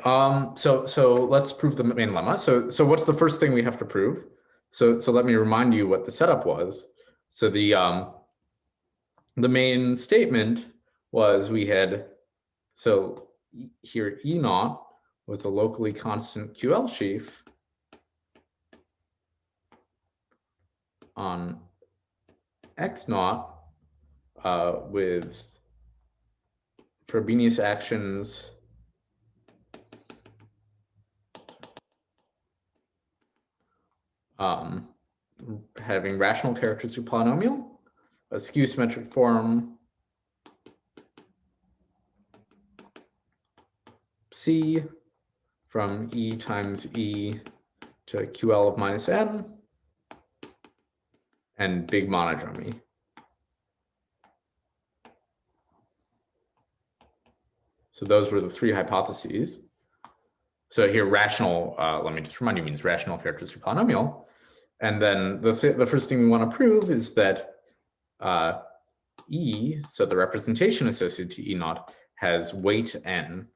so let's prove the main lemma. So what's the first thing we have to prove? So let me remind you what the setup was. So the main statement was we had, so here E naught was a locally constant QL sheaf on X naught with Frobenius actions having rational characteristic polynomial, a skew symmetric form C from E times E to QL of minus N, and big monodromy. So those were the three hypotheses. So here rational, let me just remind you, means rational characteristic polynomial. And then the first thing we want to prove is that E, so the representation associated to E naught, has weight N.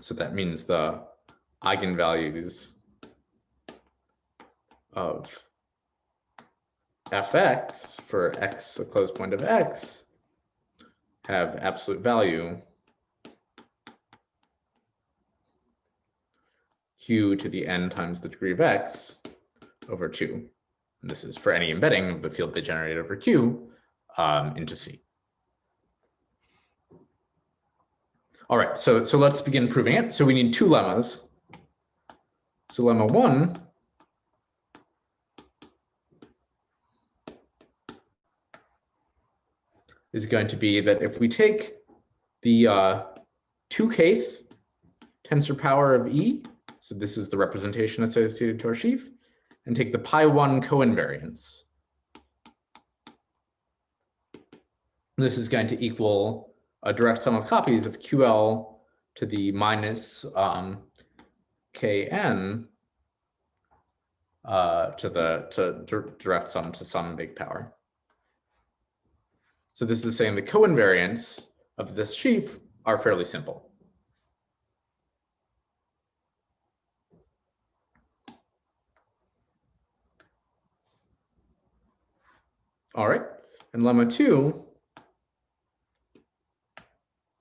So that means the eigenvalues of fx for x, a closed point of x, have absolute value q to the n times the degree of x over 2. And this is for any embedding of the field they generate over Q into C. All right, so let's begin proving it. So we need two lemmas. So lemma 1 is going to be that if we take the 2kth tensor power of E, so this is the representation associated to our sheaf, and take the pi1 coinvariance. This is going to equal a direct sum of copies of QL to the minus Kn to direct sum to some big power. So this is saying the coinvariants of this sheaf are fairly simple. All right, and lemma 2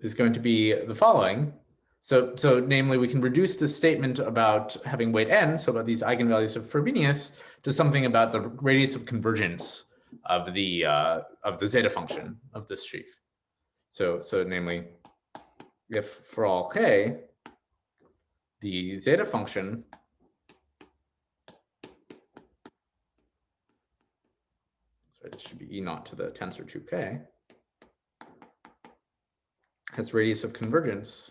is going to be the following. So namely, we can reduce this statement about having weight n, so about these eigenvalues of Frobenius, to something about the radius of convergence of the zeta function of this sheaf. So namely, if for all k, the zeta function this should be E naught to the tensor 2k, has radius of convergence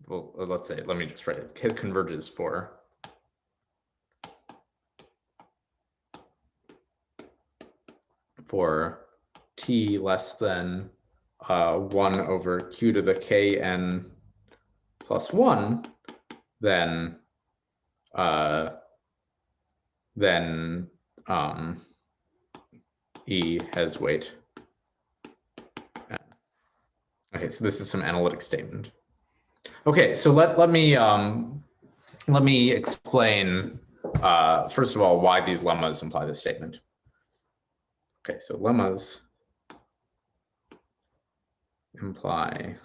well, let's say, let me just write it. It converges for t less than 1 over q to the kn plus 1, then E has weight. Okay, so this is some analytic statement. Okay, so let me explain first of all why these lemmas imply this statement. Okay, so lemmas imply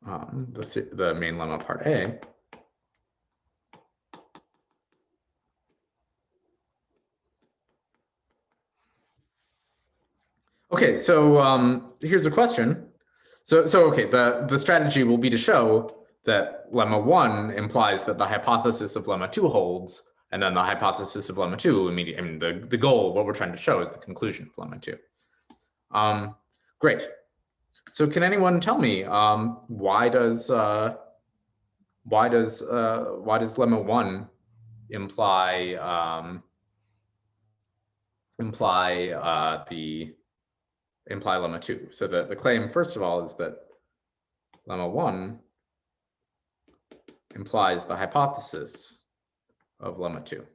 the main lemma part A. Okay, so here's a question. So okay, the strategy will be to show that lemma 1 implies that the hypothesis of lemma 2 holds, and then the hypothesis of lemma 2 immediately. I mean, the goal, what we're trying to show, is the conclusion of lemma 2. Great. So can anyone tell me why does lemma 1 imply imply lemma 2? So the claim, first of all, is that lemma 1 implies the hypothesis of lemma 2.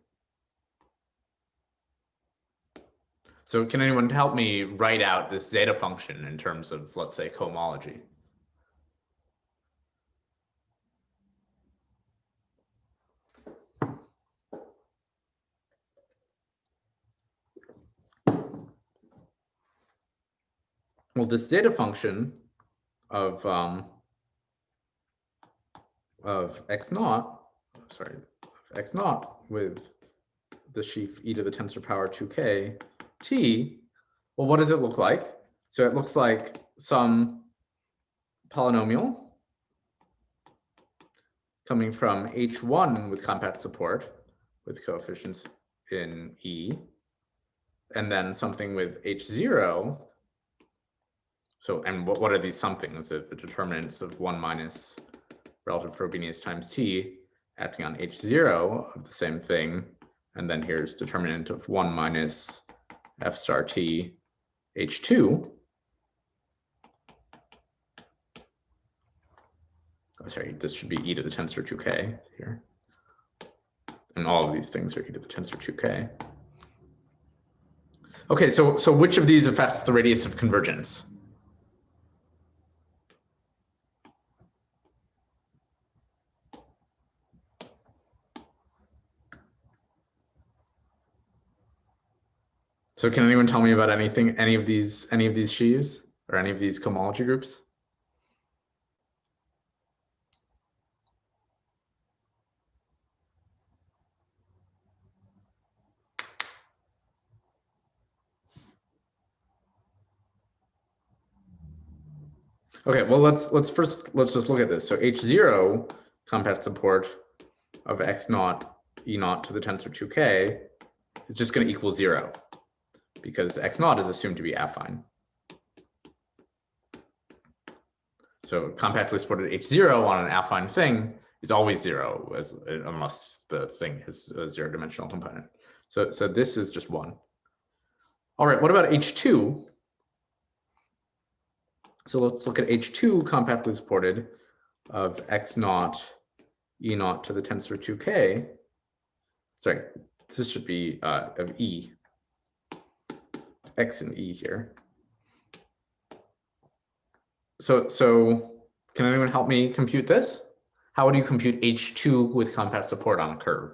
So can anyone help me write out this zeta function in terms of, let's say, cohomology? Well, this zeta function of x naught, sorry, of x naught with the sheaf e to the tensor power 2k t, well, what does it look like? So it looks like some polynomial coming from h1 with compact support with coefficients in e, and then something with h0. So, and what are these somethings? The determinants of 1 minus relative Frobenius times t acting on h0 of the same thing. And then here's determinant of 1 minus f star t h2. Oh, sorry, this should be e to the tensor 2k here. And all of these things are e to the tensor 2k. Okay, so which of these affects the radius of convergence? So can anyone tell me about anything, any of these sheaves or any of these cohomology groups? Okay, well let's just look at this. So h0 compact support of x naught e naught to the tensor 2k is just going to equal 0 because x naught is assumed to be affine. So compactly supported h0 on an affine thing is always 0 unless the thing has a 0-dimensional component. So this is just 1. All right, what about h2? So let's look at h2 compactly supported of x naught e naught to the tensor 2k. Sorry, this should be of e, x and e here. So can anyone help me compute this? How would you compute h2 with compact support on a curve?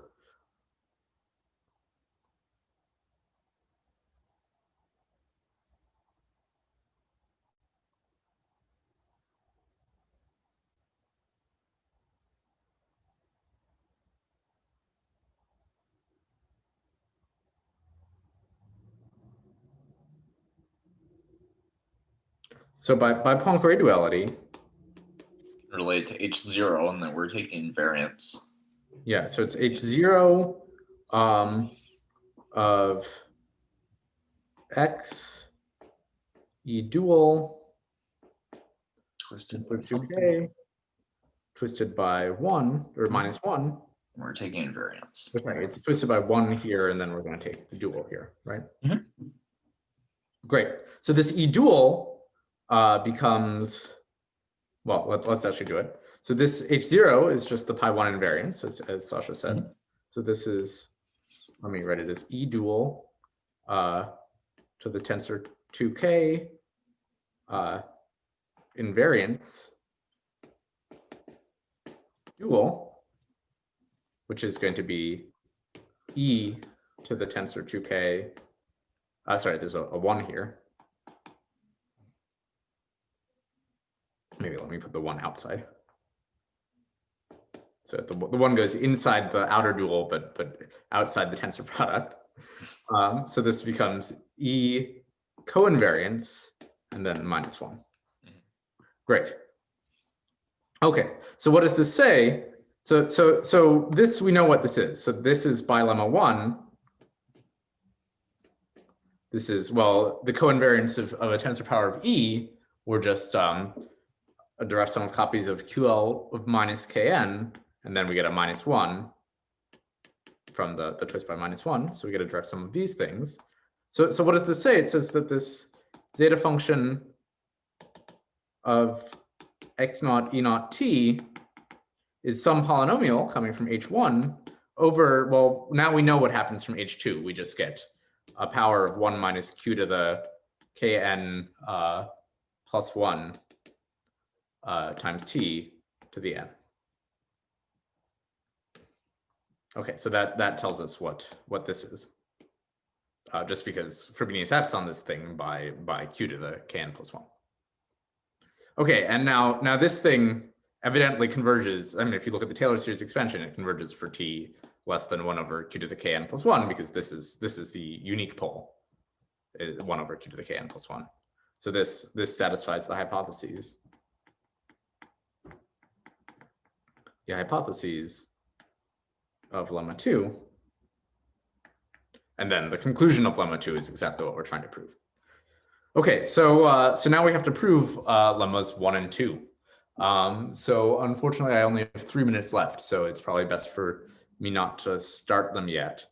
So by Poincare duality, Related to h0, and then we're taking invariance. yeah, so it's h0 of x e dual Twisted for by 2k something. twisted by 1 or minus 1. We're taking invariance. Right, it's twisted by 1 here, and then we're going to take the dual here, right? Mhm. Great. So this e dual becomes, well, let's actually do it. So this h0 is just the pi1 invariance, as Sasha said. Mhm. So this is, let me write it as e dual to the tensor 2k invariance dual, which is going to be e to the tensor 2k. Sorry, there's a 1 here. Maybe let me put the 1 outside. So the 1 goes inside the outer dual, but outside the tensor product. So this becomes e co-invariance and then minus 1. Great. Okay, so what does this say? So this, we know what this is. So this is by lemma 1. This is, well, the co-invariance of a tensor power of e we're just a direct sum of copies of QL of minus KN, and then we get a -1 from the twist by -1. So we get a direct sum of these things. So what does this say? It says that this zeta function of x0 e0 t is some polynomial coming from H1 over, well, now we know what happens from H2. We just get a power of 1 minus q to the kn plus 1 times t to the n. Okay, so that tells us what this is. Just because Frobenius acts on this thing by q to the kn plus 1. Okay, and now this thing evidently converges. I mean, if you look at the Taylor series expansion, it converges for t less than 1 over q to the kn plus 1, because this is the unique pole, 1 over q to the kn plus 1. So this satisfies the hypotheses. The hypotheses of lemma 2. And then the conclusion of lemma 2 is exactly what we're trying to prove. Okay, so now we have to prove lemmas 1 and 2. So unfortunately, I only have 3 minutes left, so it's probably best for me not to start them yet.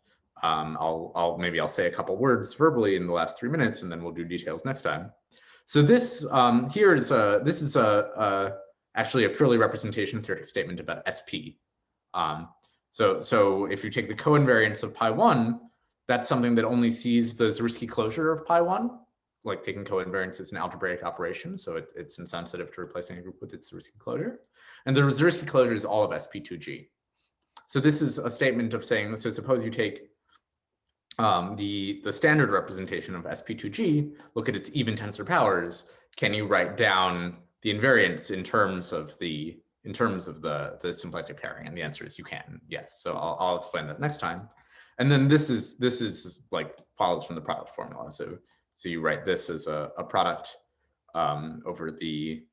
Maybe I'll say a couple words verbally in the last 3 minutes, and then we'll do details next time. So this here is actually a purely representation theoretic statement about SP. So if you take the co-invariance of pi1, that's something that only sees the Zariski closure of pi1. Like taking co-invariance is an algebraic operation, so it's insensitive to replacing a group with its Zariski closure. And the Zariski closure is all of SP2G. So this is a statement of saying, so suppose you take the standard representation of SP2G, look at its even tensor powers, can you write down the invariance in terms of the symplectic pairing? And the answer is you can, yes. So I'll explain that next time. And then this is like follows from the product formula. So you write this as a product over the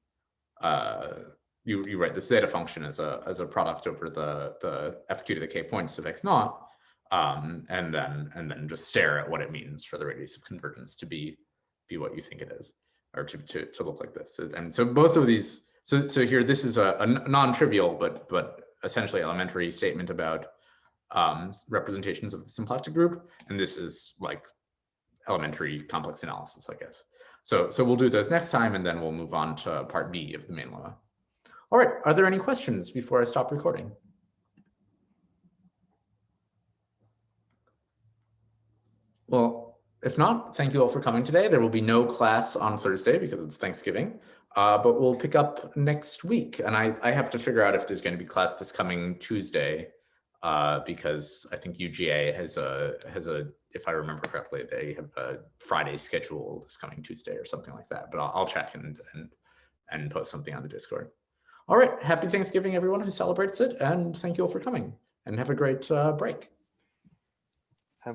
you write the zeta function as a product over the fq to the k points of x0, and then just stare at what it means for the radius of convergence to be what you think it is, or to look like this. And so both of these. So here this is a non-trivial but essentially elementary statement about representations of the symplectic group, and this is like elementary complex analysis, I guess. So we'll do those next time, and then we'll move on to part B of the main lemma. All right, are there any questions before I stop recording? Well, if not, thank you all for coming today. There will be no class on Thursday because it's Thanksgiving, but we'll pick up next week. And I have to figure out if there's going to be class this coming Tuesday, because I think UGA has a, if I remember correctly, they have a Friday schedule this coming Tuesday or something like that. But I'll check and post something on the Discord. All right, happy Thanksgiving, everyone who celebrates it, and thank you all for coming, and have a great break.